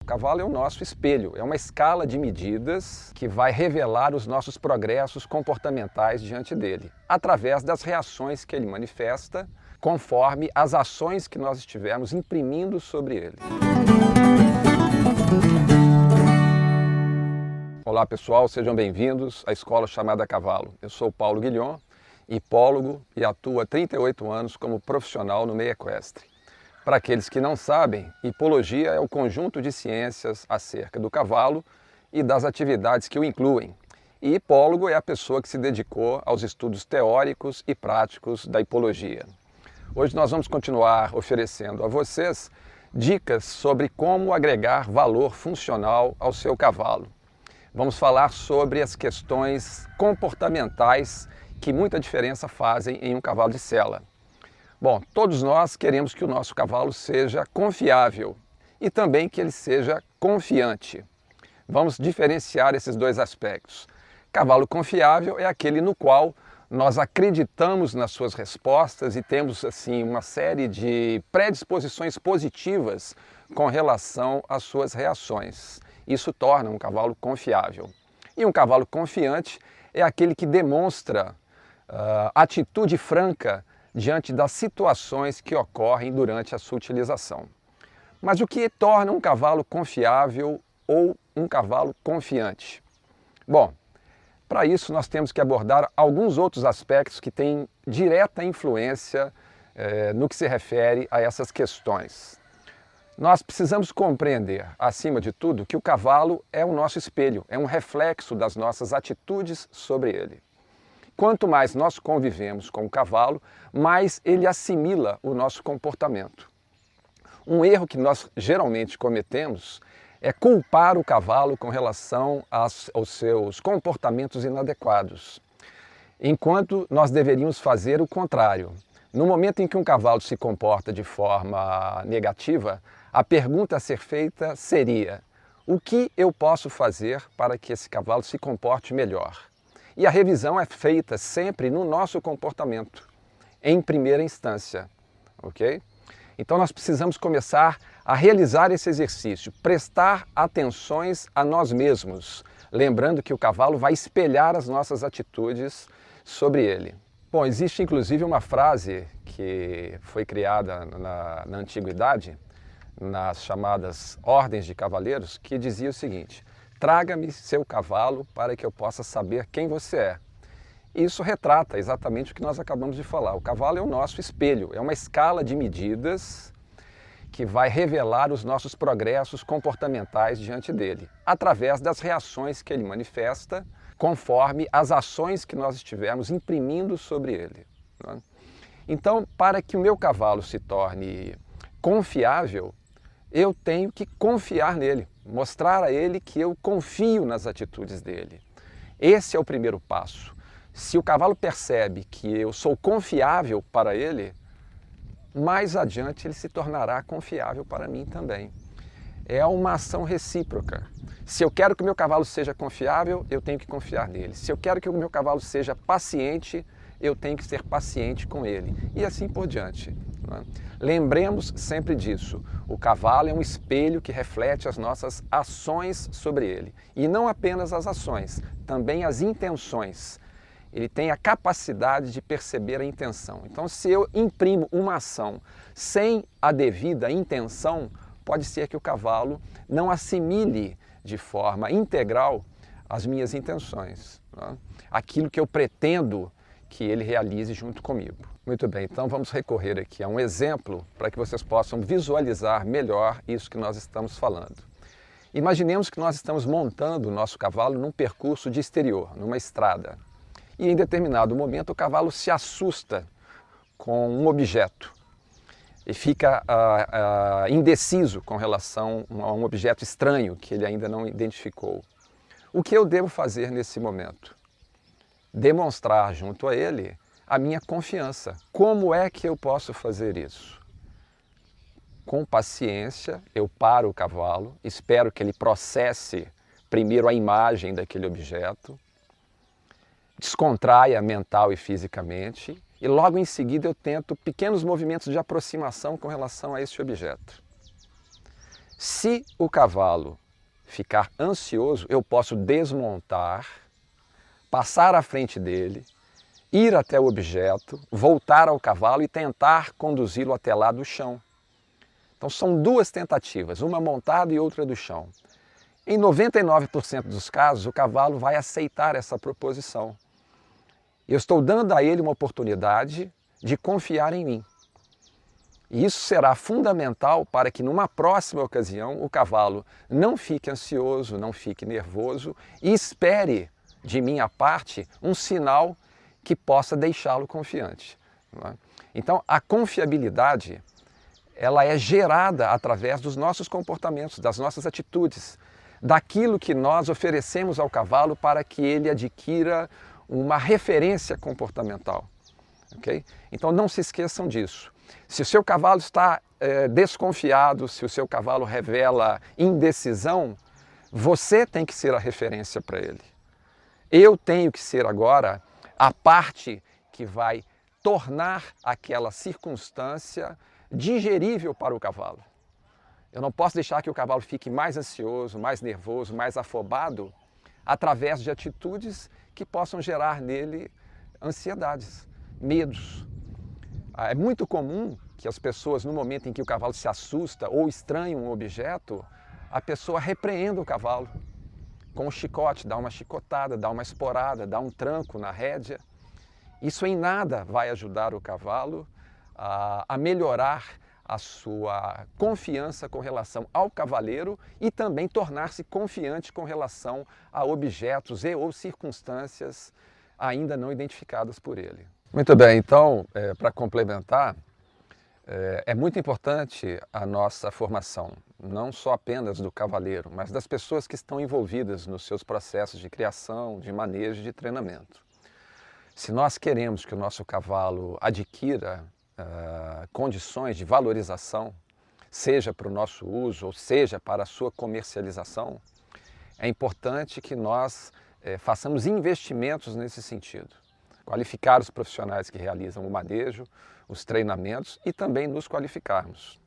O cavalo é o nosso espelho, é uma escala de medidas que vai revelar os nossos progressos comportamentais diante dele, através das reações que ele manifesta, conforme as ações que nós estivermos imprimindo sobre ele. Olá pessoal, sejam bem-vindos à Escola Chamada Cavalo. Eu sou Paulo Guilhom, hipólogo e atuo há 38 anos como profissional no meio equestre. Para aqueles que não sabem, hipologia é o conjunto de ciências acerca do cavalo e das atividades que o incluem. E hipólogo é a pessoa que se dedicou aos estudos teóricos e práticos da hipologia. Hoje nós vamos continuar oferecendo a vocês dicas sobre como agregar valor funcional ao seu cavalo. Vamos falar sobre as questões comportamentais que muita diferença fazem em um cavalo de sela. Bom, todos nós queremos que o nosso cavalo seja confiável e também que ele seja confiante. Vamos diferenciar esses dois aspectos. Cavalo confiável é aquele no qual nós acreditamos nas suas respostas e temos assim uma série de predisposições positivas com relação às suas reações. Isso torna um cavalo confiável. E um cavalo confiante é aquele que demonstra atitude franca diante das situações que ocorrem durante a sua utilização. Mas o que torna um cavalo confiável ou um cavalo confiante? Bom, para isso nós temos que abordar alguns outros aspectos que têm direta influência no que se refere a essas questões. Nós precisamos compreender, acima de tudo, que o cavalo é o nosso espelho, é um reflexo das nossas atitudes sobre ele. Quanto mais nós convivemos com o cavalo, mais ele assimila o nosso comportamento. Um erro que nós geralmente cometemos é culpar o cavalo com relação aos seus comportamentos inadequados, enquanto nós deveríamos fazer o contrário. No momento em que um cavalo se comporta de forma negativa, a pergunta a ser feita seria: o que eu posso fazer para que esse cavalo se comporte melhor? E a revisão é feita sempre no nosso comportamento, em primeira instância, ok? Então nós precisamos começar a realizar esse exercício, prestar atenções a nós mesmos, lembrando que o cavalo vai espelhar as nossas atitudes sobre ele. Bom, existe inclusive uma frase que foi criada na antiguidade, nas chamadas ordens de cavaleiros, que dizia o seguinte: traga-me seu cavalo para que eu possa saber quem você é. Isso retrata exatamente o que nós acabamos de falar. O cavalo é o nosso espelho, é uma escala de medidas que vai revelar os nossos progressos comportamentais diante dele, através das reações que ele manifesta, conforme as ações que nós estivermos imprimindo sobre ele. Então, para que o meu cavalo se torne confiável, eu tenho que confiar nele, mostrar a ele que eu confio nas atitudes dele. Esse é o primeiro passo. Se o cavalo percebe que eu sou confiável para ele, mais adiante ele se tornará confiável para mim também. É uma ação recíproca. Se eu quero que o meu cavalo seja confiável, eu tenho que confiar nele. Se eu quero que o meu cavalo seja paciente, eu tenho que ser paciente com ele. E assim por diante. Lembremos sempre disso. O cavalo é um espelho que reflete as nossas ações sobre ele. E não apenas as ações, também as intenções. Ele tem a capacidade de perceber a intenção. Então, se eu imprimo uma ação sem a devida intenção, pode ser que o cavalo não assimile de forma integral as minhas intenções, aquilo que eu pretendo que ele realize junto comigo. Muito bem, então vamos recorrer aqui a um exemplo para que vocês possam visualizar melhor isso que nós estamos falando. Imaginemos que nós estamos montando o nosso cavalo num percurso de exterior, numa estrada. E em determinado momento o cavalo se assusta com um objeto e fica indeciso com relação a um objeto estranho que ele ainda não identificou. O que eu devo fazer nesse momento? Demonstrar junto a ele a minha confiança. Como é que eu posso fazer isso? Com paciência, eu paro o cavalo, espero que ele processe primeiro a imagem daquele objeto, descontraia mental e fisicamente, e logo em seguida eu tento pequenos movimentos de aproximação com relação a esse objeto. Se o cavalo ficar ansioso, eu posso desmontar, passar à frente dele, ir até o objeto, voltar ao cavalo e tentar conduzi-lo até lá do chão. Então são duas tentativas, uma montada e outra do chão. Em 99% dos casos, o cavalo vai aceitar essa proposição. Eu estou dando a ele uma oportunidade de confiar em mim. E isso será fundamental para que numa próxima ocasião o cavalo não fique ansioso, não fique nervoso e espere de minha parte um sinal que possa deixá-lo confiante. Não é? Então a confiabilidade ela é gerada através dos nossos comportamentos, das nossas atitudes, daquilo que nós oferecemos ao cavalo para que ele adquira uma referência comportamental. Okay? Então não se esqueçam disso. Se o seu cavalo está desconfiado, se o seu cavalo revela indecisão, você tem que ser a referência para ele. Eu tenho que ser agora a parte que vai tornar aquela circunstância digerível para o cavalo. Eu não posso deixar que o cavalo fique mais ansioso, mais nervoso, mais afobado através de atitudes que possam gerar nele ansiedades, medos. É muito comum que as pessoas, no momento em que o cavalo se assusta ou estranha um objeto, a pessoa repreenda o cavalo com um chicote, dá uma chicotada, dá uma esporada, dá um tranco na rédea. Isso em nada vai ajudar o cavalo a melhorar a sua confiança com relação ao cavaleiro e também tornar-se confiante com relação a objetos e ou circunstâncias ainda não identificadas por ele. Muito bem, então, para complementar, é muito importante a nossa formação, não só apenas do cavaleiro, mas das pessoas que estão envolvidas nos seus processos de criação, de manejo e de treinamento. Se nós queremos que o nosso cavalo adquira condições de valorização, seja para o nosso uso ou seja para a sua comercialização, é importante que nós façamos investimentos nesse sentido. Qualificar os profissionais que realizam o manejo, os treinamentos e também nos qualificarmos.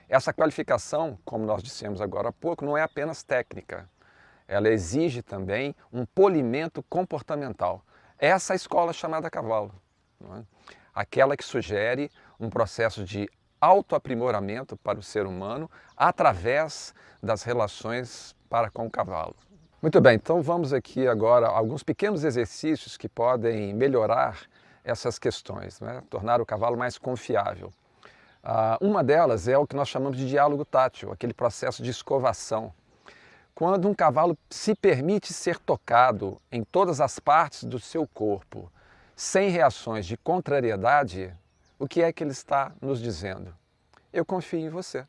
Essa qualificação, como nós dissemos agora há pouco, não é apenas técnica. Ela exige também um polimento comportamental. Essa é a escola chamada cavalo, não é? Aquela que sugere um processo de autoaprimoramento para o ser humano através das relações para com o cavalo. Muito bem, então vamos aqui agora a alguns pequenos exercícios que podem melhorar essas questões, né? Tornar o cavalo mais confiável. Uma delas é o que nós chamamos de diálogo tátil, aquele processo de escovação. Quando um cavalo se permite ser tocado em todas as partes do seu corpo, sem reações de contrariedade, o que é que ele está nos dizendo? Eu confio em você.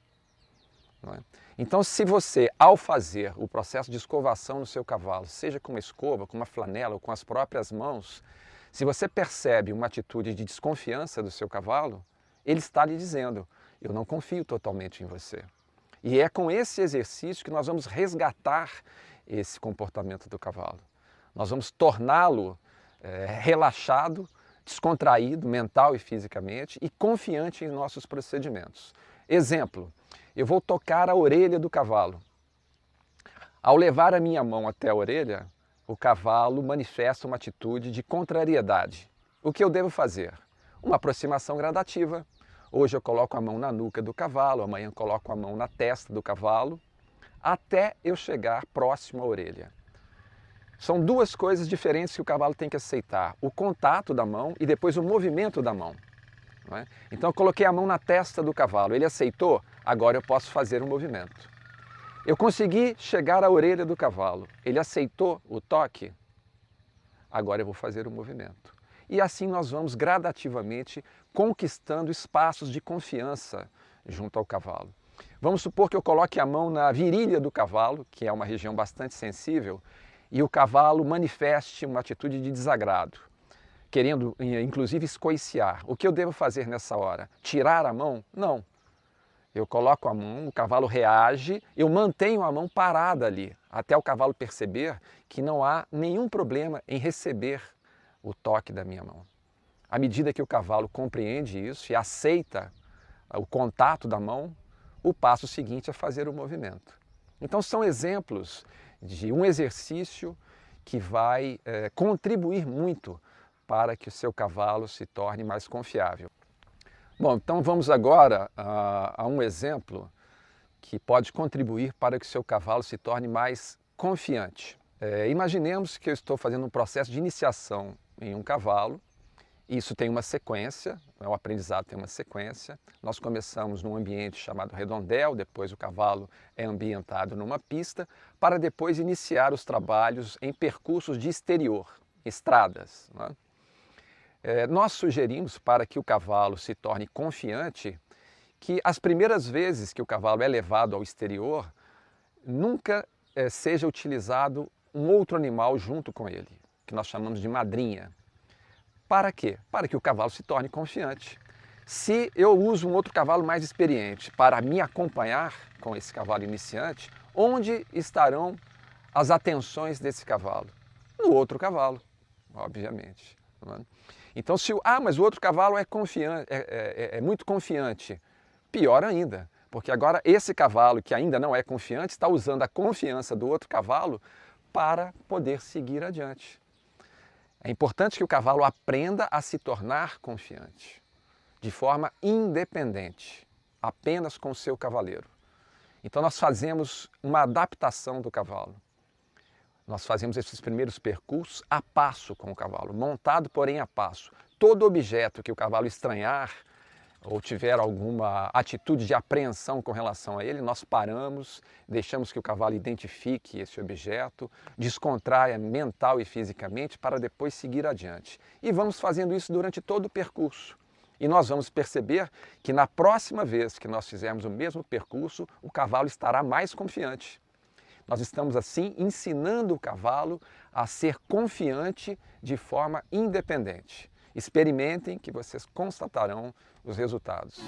Não é? Então, se você, ao fazer o processo de escovação no seu cavalo, seja com uma escova, com uma flanela ou com as próprias mãos, se você percebe uma atitude de desconfiança do seu cavalo, ele está lhe dizendo, eu não confio totalmente em você. E é com esse exercício que nós vamos resgatar esse comportamento do cavalo. Nós vamos torná-lo relaxado, descontraído, mental e fisicamente, e confiante em nossos procedimentos. Exemplo, eu vou tocar a orelha do cavalo. Ao levar a minha mão até a orelha, o cavalo manifesta uma atitude de contrariedade. O que eu devo fazer? Uma aproximação gradativa. Hoje eu coloco a mão na nuca do cavalo, amanhã eu coloco a mão na testa do cavalo, até eu chegar próximo à orelha. São duas coisas diferentes que o cavalo tem que aceitar. O contato da mão e depois o movimento da mão. Não é? Então eu coloquei a mão na testa do cavalo, ele aceitou, agora eu posso fazer um movimento. Eu consegui chegar à orelha do cavalo, ele aceitou o toque, agora eu vou fazer o movimento. E assim nós vamos gradativamente conquistando espaços de confiança junto ao cavalo. Vamos supor que eu coloque a mão na virilha do cavalo, que é uma região bastante sensível, e o cavalo manifeste uma atitude de desagrado, querendo inclusive escoiciar. O que eu devo fazer nessa hora? Tirar a mão? Não. Eu coloco a mão, o cavalo reage, eu mantenho a mão parada ali, até o cavalo perceber que não há nenhum problema em receber o toque da minha mão. À medida que o cavalo compreende isso e aceita o contato da mão, o passo seguinte é fazer o movimento. Então são exemplos de um exercício que vai contribuir muito para que o seu cavalo se torne mais confiável. Bom, então vamos agora a um exemplo que pode contribuir para que o seu cavalo se torne mais confiante. Imaginemos que eu estou fazendo um processo de iniciação em um cavalo. Isso tem uma sequência, o aprendizado tem uma sequência. Nós começamos num ambiente chamado redondel, depois o cavalo é ambientado numa pista, para depois iniciar os trabalhos em percursos de exterior, estradas, não é? Nós sugerimos, para que o cavalo se torne confiante, que as primeiras vezes que o cavalo é levado ao exterior, nunca seja utilizado um outro animal junto com ele, que nós chamamos de madrinha. Para quê? Para que o cavalo se torne confiante. Se eu uso um outro cavalo mais experiente para me acompanhar com esse cavalo iniciante, onde estarão as atenções desse cavalo? No outro cavalo, obviamente. Não é? Então, mas o outro cavalo é muito confiante. Pior ainda, porque agora esse cavalo que ainda não é confiante está usando a confiança do outro cavalo para poder seguir adiante. É importante que o cavalo aprenda a se tornar confiante, de forma independente, apenas com o seu cavaleiro. Então nós fazemos uma adaptação do cavalo. Nós fazemos esses primeiros percursos a passo com o cavalo, montado porém a passo. Todo objeto que o cavalo estranhar ou tiver alguma atitude de apreensão com relação a ele, nós paramos, deixamos que o cavalo identifique esse objeto, descontraia mental e fisicamente para depois seguir adiante. E vamos fazendo isso durante todo o percurso. E nós vamos perceber que na próxima vez que nós fizermos o mesmo percurso, o cavalo estará mais confiante. Nós estamos assim ensinando o cavalo a ser confiante de forma independente. Experimentem que vocês constatarão os resultados.